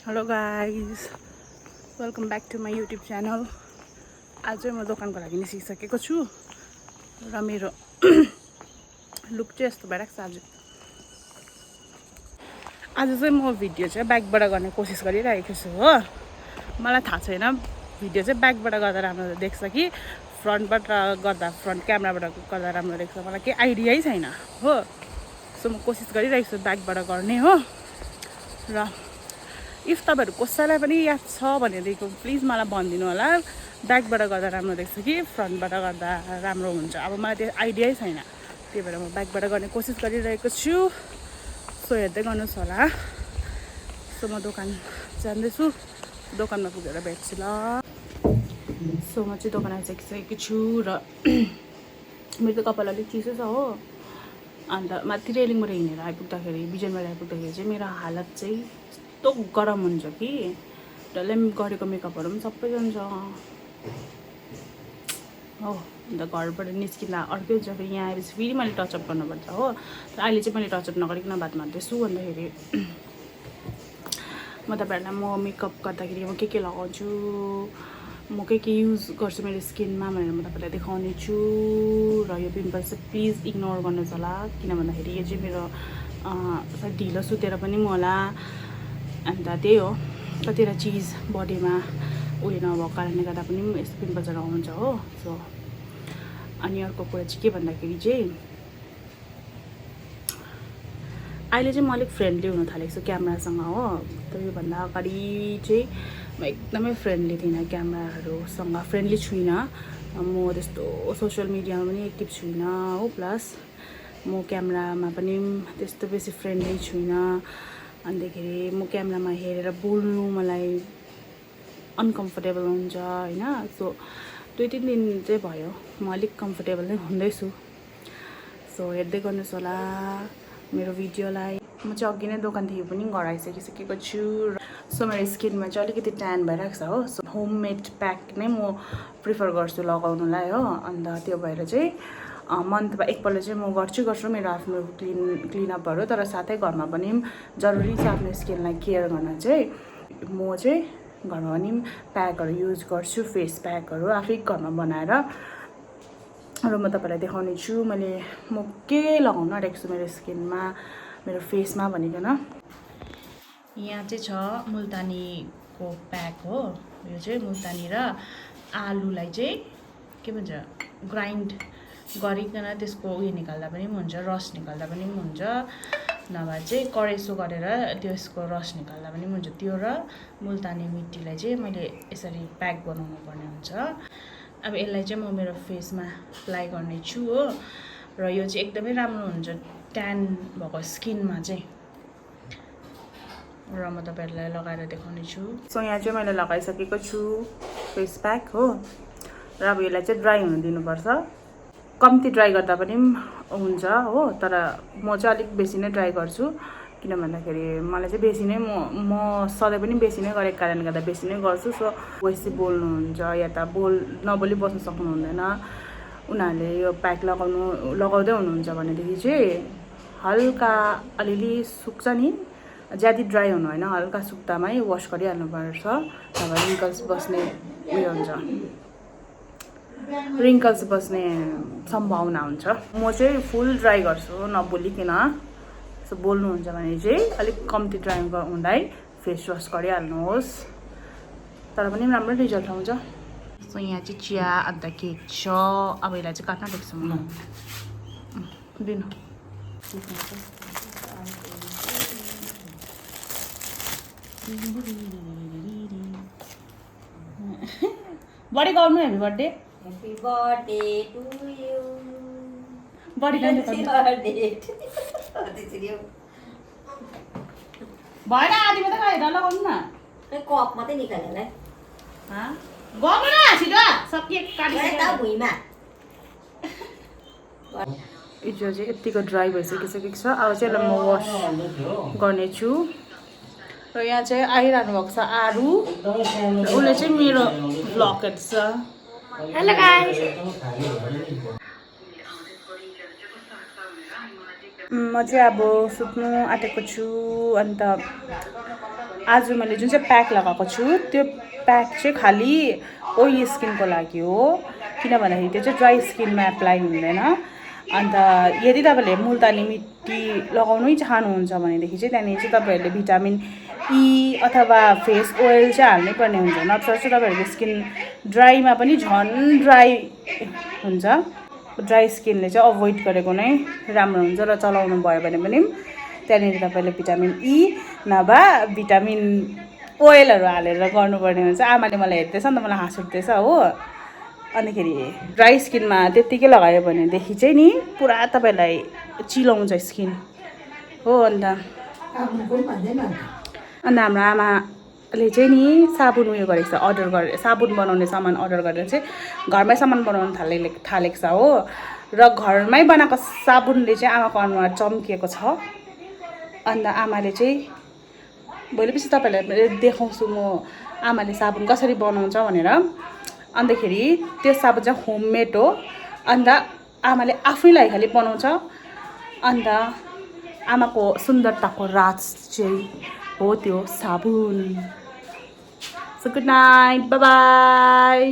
Hello guys, welcome back to my YouTube channel. आज चाहिँ म दोकानको लागि निस्किसकेको छु र मेरो लुक चाहिँ यस्तो भइरहेको छ। आज चाहिँ म भिडियो चाहिँ ब्याकबाट गर्ने कोसिस गरिरहेको छु हो। मलाई थाहा छैन भिडियो चाहिँ ब्याकबाट गर्दा राम्रो देख्छ कि फ्रन्टबाट गर्दा, फ्रन्ट क्यामेराबाट गर्दा राम्रो देख्छ, मलाई केही आइडियै छैन हो। सो म कोसिस गरिरहेको छु ब्याकबाट गर्ने हो। र इफ तपाईँहरू कसैलाई पनि याद छ भनेदेखि प्लिज मलाई भनिदिनु होला, ब्याकबाट गर्दा राम्रो देख्छ कि फ्रन्टबाट गर्दा राम्रो हुन्छ। अब मलाई त्यो आइडियै छैन, त्यही भएर म ब्याकबाट गर्ने कोसिस गरिरहेको छु। सो हेर्दै गर्नुहोस् होला। सो म दोकान जाँदैछु, दोकानमा पुगेर भेट्छु ल। सो म चाहिँ दोकान आइसकिसकेको छु र मेरो त कपाल अलिक चिसो छ हो। अन्त माथि रेलिङबाट हिँडेर आइपुग्दाखेरि, बिजनबाट आइपुग्दाखेरि चाहिँ मेरो हालत चाहिँ यस्तो गरम हुन्छ कि डल्लै गरेको मेकअपहरू पनि सबै जान्छ हो। अन्त घरबाट निस्किँदा अर्कै हुन्छ, फेरि यहाँ आएपछि फेरि मैले टचअप गर्नुपर्छ हो। तर अहिले चाहिँ मैले टचअप नगरिकन बात मार्दैछु। भन्दाखेरि म तपाईँहरूलाई म मेकअप गर्दाखेरि म के लगाउँछु, म के युज गर्छु मेरो स्किनमा भनेर म तपाईँलाई देखाउने छु। र यो पिम्पल्स चाहिँ प्लिज इग्नोर गर्नुहोस् होला, किन भन्दाखेरि यो चाहिँ मेरो सायद ढिलो सुतेर पनि म होला। अन्त त्यही हो, कतिवटा चिज बडीमा उयो नभएको कारणले गर्दा पनि यस्तो पिम्पल्सहरू आउँछ हो। सो अनि अर्को कुरा चाहिँ के भन्दाखेरि चाहिँ अहिले चाहिँ म अलिक फ्रेन्डली हुन थालेको छु क्यामेरासँग हो। तर योभन्दा अगाडि चाहिँ म एकदमै फ्रेन्डली थिइनँ, क्यामेराहरूसँग फ्रेन्डली छुइनँ। म त्यस्तो सोसियल मिडियामा पनि एक्टिभ छुइनँ हो। प्लस म क्यामेरामा पनि त्यस्तो बेसी फ्रेन्डली छुइनँ। अन्तखेरि म क्यामेरामा हेरेर बोल्नु मलाई अनकम्फर्टेबल हुन्छ होइन। सो 2-3 दिन चाहिँ भयो म अलिक कम्फर्टेबल नै हुँदैछु। सो हेर्दै गर्नुहोस् होला मेरो भिडियोलाई। म चाहिँ अघि नै दोकानदेखि पनि घर आइसकिसकेको छु। सो मेरो स्किनमा चाहिँ अलिकति ट्यान भइरहेको छ हो। सो होममेड प्याक नै म प्रिफर गर्छु लगाउनुलाई हो। अन्त त्यो भएर चाहिँ मन्थमा एकपल्ट चाहिँ म गर्छु मेरो आफ्नो क्लिनअपहरू। तर साथै घरमा पनि जरुरी छ आफ्नो स्किनलाई केयर गर्न चाहिँ। म चाहिँ घरमा पनि प्याकहरू युज गर्छु, फेस प्याकहरू आफै घरमा बनाएर। र म तपाईँलाई देखाउने छु म के लगाउन आँटेको छु मेरो स्किनमा, मेरो फेसमा भनिकन। यहाँ चाहिँ छ मुल्तानीको प्याक हो। यो चाहिँ मुल्तानी र आलुलाई चाहिँ के भन्छ ग्राइन्ड गरिकन त्यसको उयो निकाल्दा पनि हुन्छ, रस निकाल्दा पनि हुन्छ, नभए चाहिँ करेसो गरेर त्यसको रस निकाल्दा पनि हुन्छ। त्यो र मुल्तानी मिट्टीलाई चाहिँ मैले यसरी प्याक बनाउनु पर्ने हुन्छ। अब यसलाई चाहिँ म मेरो फेसमा एप्लाई गर्ने छु हो। र यो चाहिँ एकदमै राम्रो हुन्छ ट्यान भएको स्किनमा चाहिँ। र म तपाईँहरूलाई लगाएर देखाउने छु। सो यहाँ चाहिँ मैले लगाइसकेको छु फेस प्याक हो। र अब यसलाई चाहिँ ड्राई हुन दिनुपर्छ। कम्ती ड्राई गर्दा पनि हुन्छ हो। तर म चाहिँ अलिक बेसी नै ड्राई गर्छु, किन भन्दाखेरि मलाई चाहिँ बेसी नै म सधैँ पनि बेसी नै गरेको कारणले गर्दा बेसी नै गर्छु। सो बेसी बोल्नुहुन्छ या त नबोली बस्नु सक्नुहुँदैन, उनीहरूले यो प्याक लगाउँदै हुनुहुन्छ भनेदेखि चाहिँ हल्का अलिअलि सुक्छ नि, ज्यादा ड्राई हुनु होइन, हल्का सुक्दामै वास गरिहाल्नुपर्छ। नभए रिङ्कल्स बस्ने सम्भावना हुन्छ। म चाहिँ फुल ड्राई गर्छु नबोलिकन। सो बोल्नुहुन्छ भने चाहिँ अलिक कम्ती ड्राई हुँदै फेस वास गरिहाल्नुहोस्, तर पनि राम्रो रिजल्ट आउँछ। सो यहाँ चाहिँ चिया अन्त केक छ। अब यसलाई चाहिँ काट्न देख्छु म दिनु। बडी गर्नु happy birthday. Happy birthday to you. बडी Happy birthday भएन, आधी मात्रै खाएर लगाउनु न। कप मात्रै निकालेर गर्नु न छिटो, सकिए काटिसक्यो भुइँमा। हिजो चाहिँ यत्तिको ड्राई भइसकिसकेको छ। अब चाहिँ यसलाई म वास गर्नेछु। र यहाँ चाहिँ आइरहनु भएको छ आरू, उसले चाहिँ मेरो भ्लग हेर्छ। हेलो गाइस, म चाहिँ अब सुत्नु आँटेको छु। अन्त आज मैले जुन चाहिँ प्याक लगाएको छु त्यो प्याक चाहिँ खालि ओइली स्किनको लागि हो, किनभन्दाखेरि त्यो चाहिँ ड्राई स्किनमा एप्लाई हुँदैन। अन्त यदि तपाईँहरूले मुल्तानी मिट्टी लगाउनै चाहनुहुन्छ भनेदेखि चाहिँ त्यहाँनिर चाहिँ तपाईँहरूले भिटामिन ई अथवा फेस ओइल चाहिँ हाल्नै पर्ने हुन्छ, नत्र चाहिँ तपाईँहरूको स्किन ड्राईमा पनि झन् ड्राई हुन्छ। ड्राई स्किनले चाहिँ अभोइड गरेको नै राम्रो हुन्छ र चलाउनु भयो भने पनि त्यहाँनिर तपाईँले भिटामिन ई नभए भिटामिन ओइलहरू हालेर गर्नुपर्ने हुन्छ। आमाले मलाई हेर्दैछ नि त, मलाई हाँस उठ्दैछ हो। अनिखेरि ड्राई स्किनमा त्यत्तिकै लगायो भनेदेखि चाहिँ नि पुरा तपाईँलाई चिलाउँछ स्किन हो। अन्त हाम्रो आमाले चाहिँ नि साबुन उयो गरेको छ, अर्डर गरेर साबुन बनाउने सामान अर्डर गरेर चाहिँ घरमै सामान बनाउनु थालेको छ हो। र घरमै बनाएको साबुनले चाहिँ आमाको अनुहार चम्किएको छ। अन्त आमाले चाहिँ भोलिपछि तपाईँहरूलाई देखाउँछु म आमाले साबुन कसरी बनाउँछ भनेर। अन्तखेरि त्यो साबुन चाहिँ होममेड हो। अन्त आमाले आफैलाई खालि बनाउँछ। अन्त आमाको सुन्दरताको राज चाहिँ हो त्यो साबुन। So good night, by by.